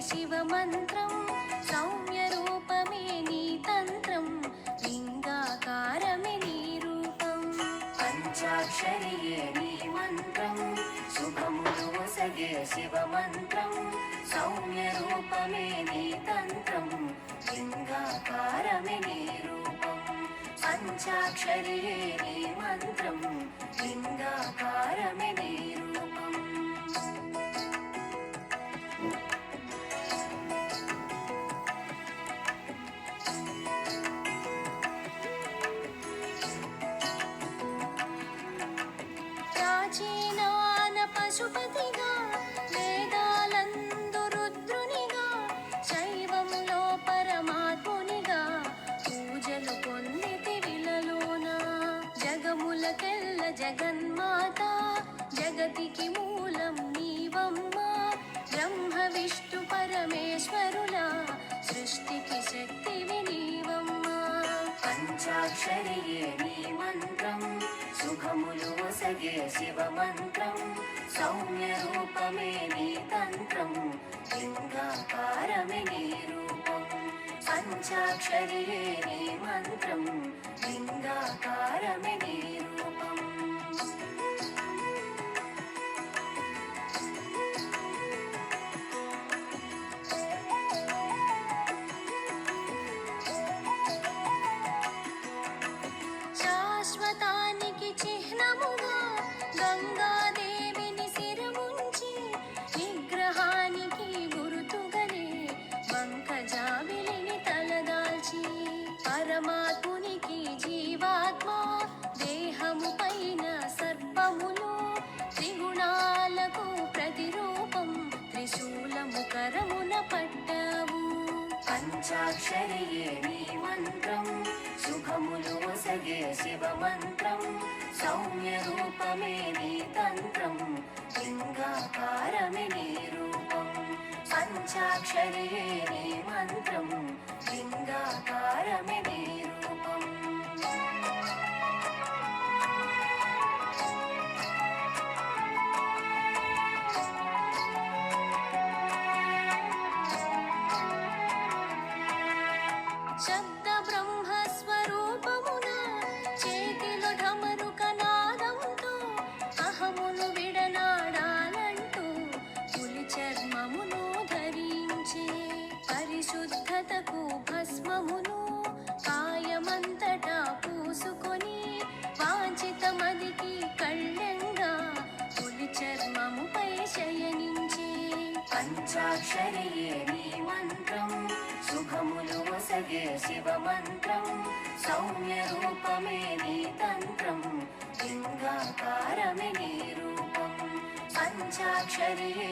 శివమంత్రం సౌమ్యరూపమే నీ తంత్రం లింగాకారమే నీ రూపం పంచాక్షరియే నీ మంత్రం శుభములు ఒసగే శివమంత్రం సౌమ్యరూపమే నీ తంత్రం లింగాకారమే నీ రూపం పంచాక్షరియే నీ మంత్రం లింగాకారమే నీ రూపం ప్రాచీనాన పశుపతిగా వేదాలందు రుద్రునిగా శైవంలో పరమాత్మునిగా పూజలు పొందితి విలలోన జగములకెల్ల జగన్మాత జగతికి మూలం నీవమ్మ బ్రహ్మ విష్ణు పరమేశ్వరుల సృష్టికి శక్తివి నీవమ్మ పంచాక్షరియే నీ మంత్రం సుఖములు ఒసగే శివమంత్రం సౌమ్యరూపమే నీ తంత్రం లింగాకారమే నీ రూపం పంచాక్షరియే నీ మంత్రం లింగాకారమే నీ రూపం శాశ్వతానికి చిహ్నముగా గంగాదేవిని శిరముంచి విగ్రహానికి గురుతుగనే వంకజాబిలిని తలదాల్చి పరమాత్మునికి జీవాత్మ దేహము పైన సర్పములు త్రిగుణాలకు ప్రతిరూపం త్రిశూలము కరమున పట్టావు పంచాక్షరియే నీ మంత్రం సుఖములు ఒసగే శివమంత్రం సౌమ్యరూపమే నీ తంత్రం లింగాకారమే నీ రూపం పంచాక్షరియే నీ మంత్రం లింగాకారమే నీ రూపం శబ్ద బ్రహ్మస్వరూపమున చేతిలో ఢమరుక నాదంతో అహమును విడనాడాలంటూ పులి చర్మమును ధరించి పరిశుద్ధతకు భస్మమును కాయమంతటా పూసుకొని వాంఛితమదికి కళ్ళెంగా పులి చర్మముపై శయనించి పంచాక్షరియే నీ మంత్రం సుఖములు ఒసగే శివమంత్రం సౌమ్యరూపమే నీ తంత్రం లింగాకారమే నీ రూపం పంచాక్షరియే